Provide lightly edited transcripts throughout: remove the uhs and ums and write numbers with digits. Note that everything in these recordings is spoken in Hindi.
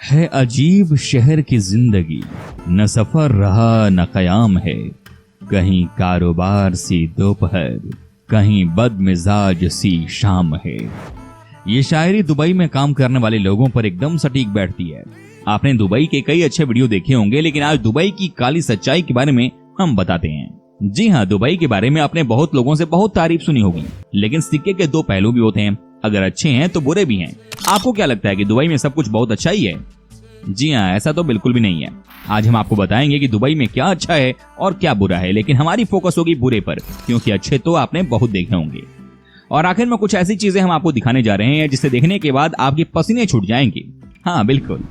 है अजीब शहर की जिंदगी, न सफर रहा न कयाम है, कहीं कारोबार सी दोपहर, कहीं बदमिजाज सी शाम है। ये शायरी दुबई में काम करने वाले लोगों पर एकदम सटीक बैठती है। आपने दुबई के कई अच्छे वीडियो देखे होंगे, लेकिन आज दुबई की काली सच्चाई के बारे में हम बताते हैं। जी हाँ, दुबई के बारे में आपने बहुत लोगों से बहुत तारीफ सुनी होगी, लेकिन सिक्के के दो पहलू भी होते हैं। अगर अच्छे हैं तो बुरे भी हैं। आपको क्या लगता है कि दुबई में सब कुछ बहुत अच्छा ही है? जी हाँ, ऐसा तो बिल्कुल भी नहीं है। आज हम आपको बताएंगे कि दुबई में क्या अच्छा है और क्या बुरा है, लेकिन हमारी फोकस होगी बुरे पर, क्योंकि अच्छे तो आपने बहुत देखे होंगे। और आखिर में कुछ ऐसी चीजें हम आपको दिखाने जा रहे हैं जिसे देखने के बाद आपके पसीने छूट जाएंगे। हाँ बिल्कुल,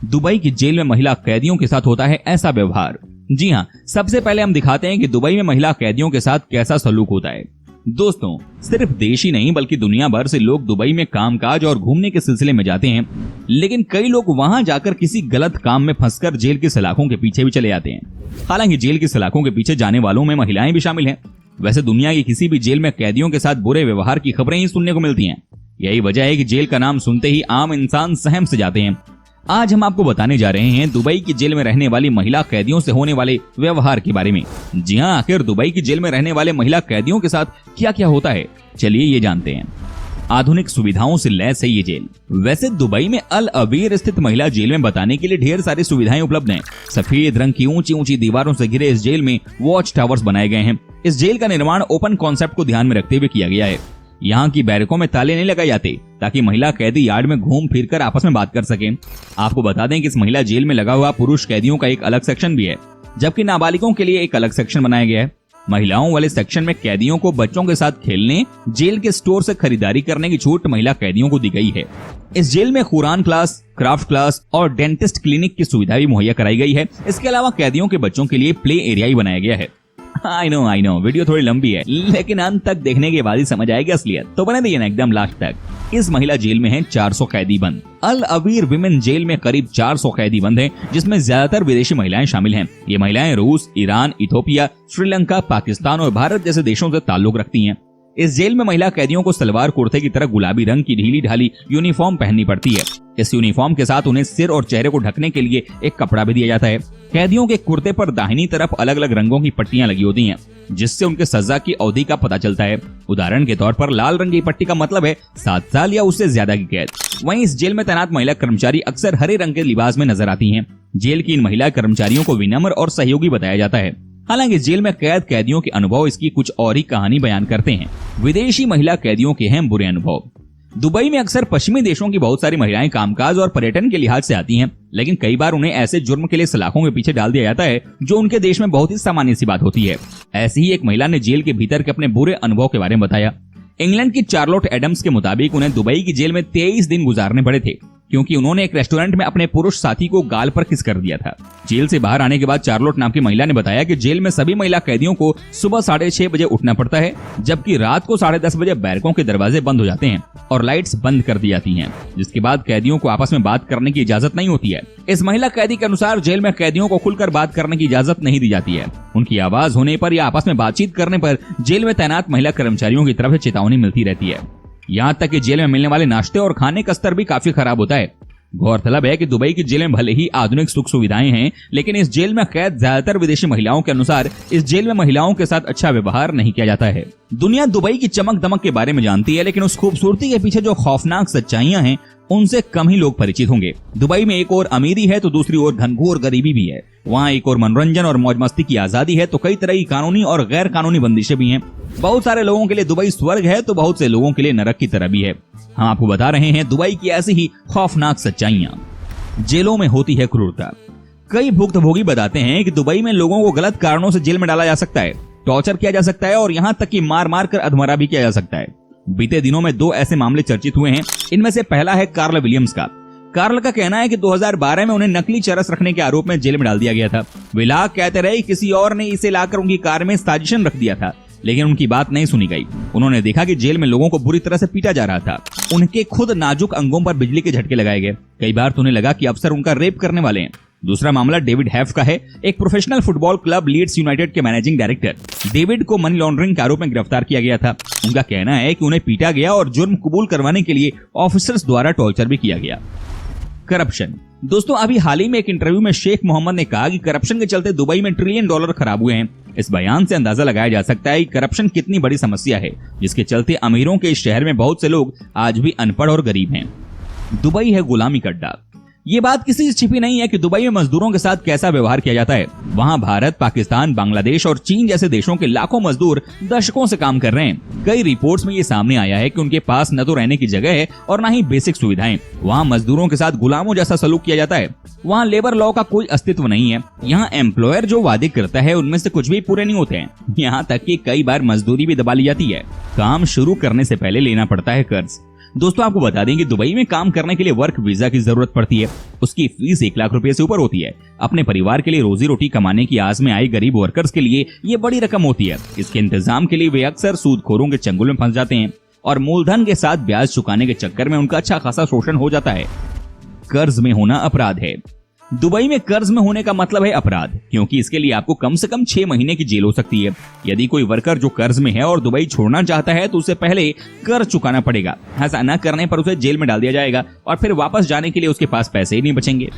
दुबई की जेल में महिला कैदियों के साथ होता है ऐसा व्यवहार। जी हाँ, सबसे पहले हम दिखाते हैं कि दुबई में महिला कैदियों के साथ कैसा सलूक होता है। दोस्तों, सिर्फ देश ही नहीं बल्कि दुनिया भर से लोग दुबई में कामकाज और घूमने के सिलसिले में जाते हैं, लेकिन कई लोग वहां जाकर किसी गलत काम में फंसकर जेल की सलाखों के पीछे भी चले जाते हैं। हालांकि जेल की सलाखों के पीछे जाने वालों में महिलाएं भी शामिल हैं। वैसे दुनिया की किसी भी जेल में कैदियों के साथ बुरे व्यवहार की खबरें ही सुनने को मिलती हैं। यही वजह है कि जेल का नाम सुनते ही आम इंसान सहम से जाते हैं। आज हम आपको बताने जा रहे हैं दुबई की जेल में रहने वाली महिला कैदियों से होने वाले व्यवहार के बारे में। जी हाँ, आखिर दुबई की जेल में रहने वाले महिला कैदियों के साथ क्या क्या होता है, चलिए ये जानते हैं। आधुनिक सुविधाओं से लैस है ये जेल। वैसे दुबई में अल अवीर स्थित महिला जेल में बताने के लिए ढेर सारी सुविधाएं उपलब्ध हैं। सफेद रंग की ऊंची ऊंची दीवारों से घिरे इस जेल में वॉच टावर्स बनाए गए हैं। इस जेल का निर्माण ओपन कॉन्सेप्ट को ध्यान में रखते हुए किया गया है। यहाँ की बैरकों में ताले नहीं लगाए जाते ताकि महिला कैदी यार्ड में घूम फिर कर आपस में बात कर सके। आपको बता दें कि इस महिला जेल में लगा हुआ पुरुष कैदियों का एक अलग सेक्शन भी है, जबकि नाबालिगों के लिए एक अलग सेक्शन बनाया गया है। महिलाओं वाले सेक्शन में कैदियों को बच्चों के साथ खेलने, जेल के स्टोर से खरीदारी करने की छूट महिला कैदियों को दी गई है। इस जेल में कुरान क्लास, क्राफ्ट क्लास और डेंटिस्ट क्लिनिक की सुविधा भी मुहैया कराई गई है। इसके अलावा कैदियों के बच्चों के लिए प्ले एरिया ही बनाया गया है। आई नो वीडियो थोड़ी लंबी है, लेकिन अंत तक देखने के बाद ही समझ आएगी असलियत, तो बने रहिए ना एकदम लास्ट तक। इस महिला जेल में हैं 400 कैदी बंद। अल अवीर विमेन जेल में करीब 400 कैदी बंद हैं, जिसमें ज्यादातर विदेशी महिलाएं शामिल हैं। ये महिलाएं रूस, ईरान, इथोपिया, श्रीलंका, पाकिस्तान और भारत जैसे देशों से ताल्लुक रखती हैं। इस जेल में महिला कैदियों को सलवार कुर्ते की तरह गुलाबी रंग की ढीली ढाली यूनिफॉर्म पहननी पड़ती है। इस यूनिफॉर्म के साथ उन्हें सिर और चेहरे को ढकने के लिए एक कपड़ा भी दिया जाता है। कैदियों के कुर्ते पर दाहिनी तरफ अलग अलग रंगों की पट्टियां लगी होती हैं, जिससे उनके सजा की अवधि का पता चलता है। उदाहरण के तौर पर लाल रंग की पट्टी का मतलब है 7 साल या उससे ज्यादा की कैद। वहीं इस जेल में तैनात महिला कर्मचारी अक्सर हरे रंग के लिबास में नजर आती हैं। जेल की इन महिला कर्मचारियों को विनम्र और सहयोगी बताया जाता है। हालांकि जेल में कैद कैदियों के अनुभव इसकी कुछ और ही कहानी बयान करते हैं। विदेशी महिला कैदियों के हैं बुरे अनुभव। दुबई में अक्सर पश्चिमी देशों की बहुत सारी महिलाएं कामकाज और पर्यटन के लिहाज से आती हैं, लेकिन कई बार उन्हें ऐसे जुर्म के लिए सलाखों के पीछे डाल दिया जाता है जो उनके देश में बहुत ही सामान्य सी बात होती है। ऐसी ही एक महिला ने जेल के भीतर के अपने बुरे अनुभव के बारे में बताया। इंग्लैंड की चार्लोट एडम्स के मुताबिक उन्हें दुबई की जेल में 23 दिन गुजारने पड़े थे, क्योंकि उन्होंने एक रेस्टोरेंट में अपने पुरुष साथी को गाल पर किस कर दिया था। जेल से बाहर आने के बाद चार्लोट नाम की महिला ने बताया कि जेल में सभी महिला कैदियों को सुबह 6:30 बजे उठना पड़ता है, जबकि रात को 10:30 बजे बैरकों के दरवाजे बंद हो जाते हैं और लाइट्स बंद कर दी जाती हैं, जिसके बाद कैदियों को आपस में बात करने की इजाजत नहीं होती है। इस महिला कैदी के अनुसार जेल में कैदियों को खुलकर बात करने की इजाजत नहीं दी जाती है। उनकी आवाज होने पर या आपस में बातचीत करने पर जेल में तैनात महिला कर्मचारियों की तरफ से चेतावनी मिलती रहती है। यहाँ तक कि जेल में मिलने वाले नाश्ते और खाने का स्तर भी काफी खराब होता है। गौरतलब है कि दुबई की जेल में भले ही आधुनिक सुख सुविधाएं हैं, लेकिन इस जेल में कैद ज्यादातर विदेशी महिलाओं के अनुसार इस जेल में महिलाओं के साथ अच्छा व्यवहार नहीं किया जाता है। दुनिया दुबई की चमक दमक के बारे में जानती है, लेकिन उस खूबसूरती के पीछे जो खौफनाक सच्चाइयां हैं उनसे कम ही लोग परिचित होंगे। दुबई में एक और अमीरी है तो दूसरी ओर घनघोर गरीबी भी है। वहाँ एक और मनोरंजन और मौज मस्ती की आजादी है तो कई तरह की कानूनी और गैर कानूनी बंदिशें भी हैं। बहुत सारे लोगों के लिए दुबई स्वर्ग है तो बहुत से लोगों के लिए नरक की तरह भी है। हम आपको बता रहे हैं दुबई की ऐसी ही खौफनाक सच्चाइयां। जेलों में होती है क्रूरता। कई भुक्तभोगी बताते हैं कि दुबई में लोगों को गलत कारणों से जेल में डाला जा सकता है, टॉर्चर किया जा सकता है और यहाँ तक कि मार मार कर अधमरा भी किया जा सकता है। बीते दिनों में 2 ऐसे मामले चर्चित हुए हैं। इनमें से पहला है कार्ल विलियम्स का। कार्ल का कहना है कि 2012 में उन्हें नकली चरस रखने के आरोप में जेल में डाल दिया गया था। विलाग कहते रहे किसी और ने इसे लाकर उनकी कार में साजिशन रख दिया था, लेकिन उनकी बात नहीं सुनी गई। उन्होंने देखा कि जेल में लोगों को बुरी तरह से पीटा जा रहा था। उनके खुद नाजुक अंगों पर बिजली के झटके लगाए गए। कई बार तो उन्हें लगा कि अफसर उनका रेप करने वाले हैं। दूसरा मामला डेविड हैफ का है, एक professional football club Leeds United के मैनेजिंग डायरेक्टर। डेविड को मनी लॉन्ड्रिंग के आरोप में गिरफ्तार किया गया था। उनका कहना है कि उन्हें पीटा गया और जुर्म कबूल करवाने के लिए ऑफिसर्स द्वारा टॉर्चर भी किया गया। करप्शन। दोस्तों, अभी हाल ही में एक इंटरव्यू में शेख मोहम्मद ने कहा कि करप्शन के चलते दुबई में $1 ट्रिलियन खराब हुए हैं। इस बयान से अंदाजा लगाया जा सकता है कि करप्शन कितनी बड़ी समस्या है, जिसके चलते अमीरों के इस शहर में बहुत से लोग आज भी अनपढ़ और गरीब हैं। दुबई है गुलामी का अड्डा। ये बात किसी से छिपी नहीं है कि दुबई में मजदूरों के साथ कैसा व्यवहार किया जाता है। वहाँ भारत, पाकिस्तान, बांग्लादेश और चीन जैसे देशों के लाखों मजदूर दशकों से काम कर रहे हैं। कई रिपोर्ट्स में ये सामने आया है कि उनके पास न तो रहने की जगह है और न ही बेसिक सुविधाएं। वहाँ मजदूरों के साथ गुलामों जैसा सलूक किया जाता है। वहाँ लेबर लॉ का कोई अस्तित्व नहीं है। यहाँ एम्प्लॉयर जो वादे करता है उनमें से कुछ भी पूरे नहीं होते हैं। यहाँ तक कि कई बार मजदूरी भी दबा ली जाती है। काम शुरू करने से पहले लेना पड़ता है कर्ज। दोस्तों, आपको बता दें कि दुबई में काम करने के लिए वर्क वीजा की जरूरत पड़ती है। उसकी फीस 1 लाख रुपए से ऊपर होती है। अपने परिवार के लिए रोजी रोटी कमाने की आस में आए गरीब वर्कर्स के लिए ये बड़ी रकम होती है। इसके इंतजाम के लिए वे अक्सर सूदखोरों के चंगुल में फंस जाते हैं और मूलधन के साथ ब्याज चुकाने के चक्कर में उनका अच्छा खासा शोषण हो जाता है। कर्ज में होना अपराध है। दुबई में कर्ज में होने का मतलब है अपराध, क्योंकि इसके लिए आपको कम से कम 6 महीने की जेल हो सकती है। यदि कोई वर्कर जो कर्ज में है और दुबई छोड़ना चाहता है तो उसे पहले कर्ज चुकाना पड़ेगा। ऐसा न करने पर उसे जेल में डाल दिया जाएगा और फिर वापस जाने के लिए उसके पास पैसे ही नहीं बचेंगे।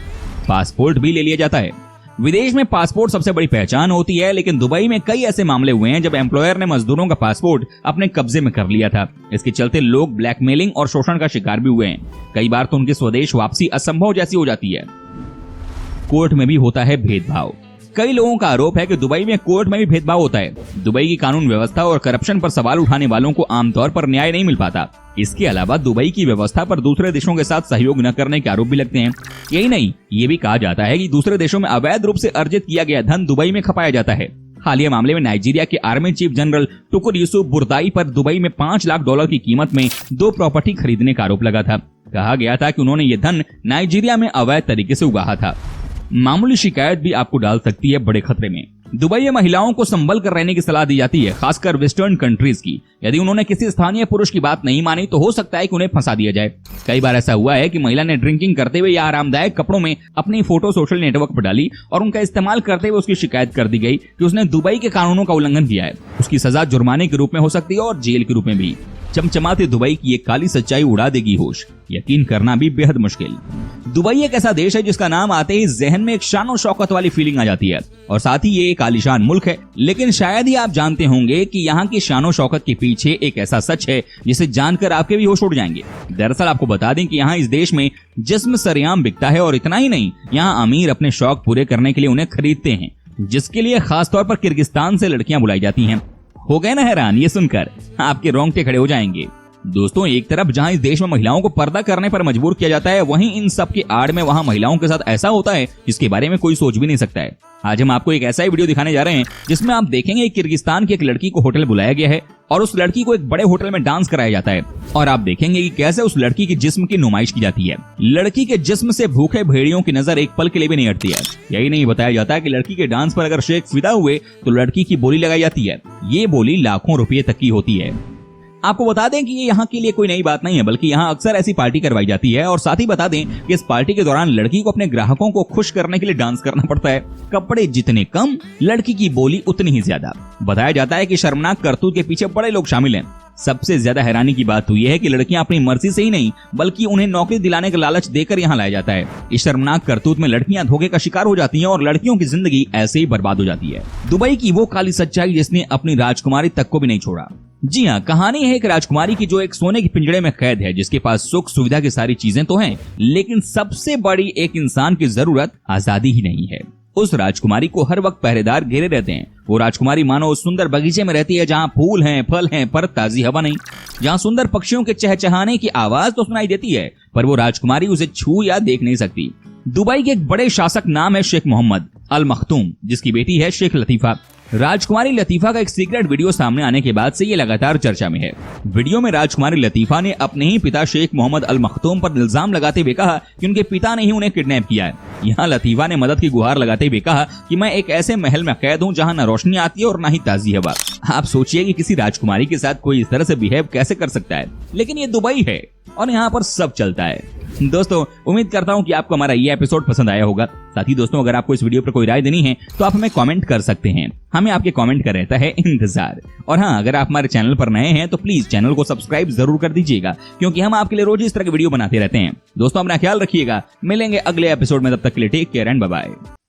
पासपोर्ट भी ले लिया जाता है। विदेश में पासपोर्ट सबसे बड़ी पहचान होती है, लेकिन दुबई में कई ऐसे मामले हुए हैं जब एम्प्लॉयर ने मजदूरों का पासपोर्ट अपने कब्जे में कर लिया था। इसके चलते लोग ब्लैकमेलिंग और शोषण का शिकार भी हुए हैं। कई बार तो उनकी स्वदेश वापसी असंभव जैसी हो जाती है। कोर्ट में भी होता है भेदभाव। कई लोगों का आरोप है कि दुबई में कोर्ट में भी भेदभाव होता है। दुबई की कानून व्यवस्था और करप्शन पर सवाल उठाने वालों को आमतौर पर न्याय नहीं मिल पाता। इसके अलावा दुबई की व्यवस्था पर दूसरे देशों के साथ सहयोग न करने के आरोप भी लगते हैं। यही नहीं, ये भी कहा जाता है कि दूसरे देशों में अवैध रूप से अर्जित किया गया धन दुबई में खपाया जाता है। हालिया मामले में नाइजीरिया के आर्मी चीफ जनरल टुकुर यूसुफ बुरताई पर दुबई में $5 लाख की कीमत में 2 प्रॉपर्टी खरीदने का आरोप लगा था। कहा गया था कि उन्होंने ये धन नाइजीरिया में अवैध तरीके से उगाहा था। मामूली शिकायत भी आपको डाल सकती है बड़े खतरे में। दुबई में महिलाओं को संभल कर रहने की सलाह दी जाती है, खासकर वेस्टर्न कंट्रीज की। यदि उन्होंने किसी स्थानीय पुरुष की बात नहीं मानी तो हो सकता है कि उन्हें फंसा दिया जाए। कई बार ऐसा हुआ है कि महिला ने ड्रिंकिंग करते हुए या आरामदायक कपड़ों में अपनी फोटो सोशल नेटवर्क पर डाली और उनका इस्तेमाल करते हुए उसकी शिकायत कर दी गई कि उसने दुबई के कानूनों का उल्लंघन किया है। उसकी सजा जुर्माने के रूप में हो सकती है और जेल के रूप में भी। चमचमाते दुबई की ये काली सच्चाई उड़ा देगी होश। यकीन करना भी बेहद मुश्किल। दुबई एक ऐसा देश है जिसका नाम आते ही जहन में एक शान और शौकत वाली फीलिंग आ जाती है और साथ ही ये एक आलीशान मुल्क है। लेकिन शायद ही आप जानते होंगे कि यहाँ की शान और शौकत के पीछे एक ऐसा सच है जिसे जानकर आपके भी होश उड़ जाएंगे। दरअसल आपको बता दें कि यहाँ इस देश में जिस्म सरेआम बिकता है और इतना ही नहीं, यहाँ अमीर अपने शौक पूरे करने के लिए उन्हें खरीदते हैं, जिसके लिए खासतौर पर किर्गिस्तान से लड़कियां बुलाई जाती हैं। हो गए ना हैरान ये सुनकर? आपके रोंगटे खड़े हो जाएंगे। दोस्तों, एक तरफ जहां इस देश में महिलाओं को पर्दा करने पर मजबूर किया जाता है, वहीं इन सब की आड़ में वहां महिलाओं के साथ ऐसा होता है जिसके बारे में कोई सोच भी नहीं सकता है। आज हम आपको एक ऐसा ही वीडियो दिखाने जा रहे हैं जिसमें आप देखेंगे किर्गिस्तान की एक लड़की को होटल बुलाया गया है और उस लड़की को एक बड़े होटल में डांस कराया जाता है और आप देखेंगे कि कैसे उस लड़की की जिस्म की नुमाइश की जाती है। लड़की के जिस्म से भूखे भेड़ियों की नजर एक पल के लिए भी नहीं हटती है। यही नहीं बताया जाता है कि लड़की के डांस पर अगर शेख फिदा हुए तो लड़की की बोली लगाई जाती है। ये बोली लाखों रुपये तक की होती है। आपको बता दें कि ये यहाँ के लिए कोई नई बात नहीं है, बल्कि यहाँ अक्सर ऐसी पार्टी करवाई जाती है और साथ ही बता दें कि इस पार्टी के दौरान लड़की को अपने ग्राहकों को खुश करने के लिए डांस करना पड़ता है। कपड़े जितने कम, लड़की की बोली उतनी ही ज्यादा। बताया जाता है कि शर्मनाक करतूत के पीछे बड़े लोग शामिल हैं। सबसे ज्यादा हैरानी की बात तो यह है कि लड़कियां अपनी मर्जी से ही नहीं बल्कि उन्हें नौकरी दिलाने का लालच देकर यहाँ लाया जाता है। इस शर्मनाक करतूत में लड़कियां धोखे का शिकार हो जाती हैं और लड़कियों की जिंदगी ऐसे ही बर्बाद हो जाती है। दुबई की वो काली सच्चाई जिसने अपनी राजकुमारी तक को भी नहीं छोड़ा। जी हाँ, कहानी है एक राजकुमारी की जो एक सोने के पिंजड़े में कैद है, जिसके पास सुख सुविधा की सारी चीजें तो हैं, लेकिन सबसे बड़ी एक इंसान की जरूरत आजादी ही नहीं है। उस राजकुमारी को हर वक्त पहरेदार घेरे रहते हैं। वो राजकुमारी मानो उस सुंदर बगीचे में रहती है जहाँ फूल हैं, फल हैं, पर ताजी हवा नहीं, जहाँ सुंदर पक्षियों के चहचहाने की आवाज तो सुनाई देती है, पर वो राजकुमारी उसे छू या देख नहीं सकती। दुबई के एक बड़े शासक नाम है शेख मोहम्मद अल मखतूम, जिसकी बेटी है शेख लतीफा। राजकुमारी लतीफा का एक सीक्रेट वीडियो सामने आने के बाद से ये लगातार चर्चा में है। वीडियो में राजकुमारी लतीफा ने अपने ही पिता शेख मोहम्मद अल मखतूम पर इल्जाम लगाते हुए कहा कि उनके पिता ने ही उन्हें किडनैप किया है। यहाँ लतीफा ने मदद की गुहार लगाते हुए कहा कि मैं एक ऐसे महल में कैद हूँ जहाँ न रोशनी आती है और न ही ताजी हवा। आप सोचिए कि किसी राजकुमारी के साथ कोई इस तरह से बिहेव कैसे कर सकता है, लेकिन ये दुबई है और यहाँ पर सब चलता है। दोस्तों उम्मीद करता हूं कि आपको हमारा ये एपिसोड पसंद आया होगा। साथ ही दोस्तों अगर आपको इस वीडियो पर कोई राय देनी है तो आप हमें कमेंट कर सकते हैं, हमें आपके कमेंट का रहता है इंतजार। और हाँ, अगर आप हमारे चैनल पर नए हैं तो प्लीज चैनल को सब्सक्राइब जरूर कर दीजिएगा, क्योंकि हम आपके लिए रोज इस तरह के वीडियो बनाते रहते हैं। दोस्तों अपना ख्याल रखिएगा, मिलेंगे अगले एपिसोड में, तब तक के लिए take care and bye bye.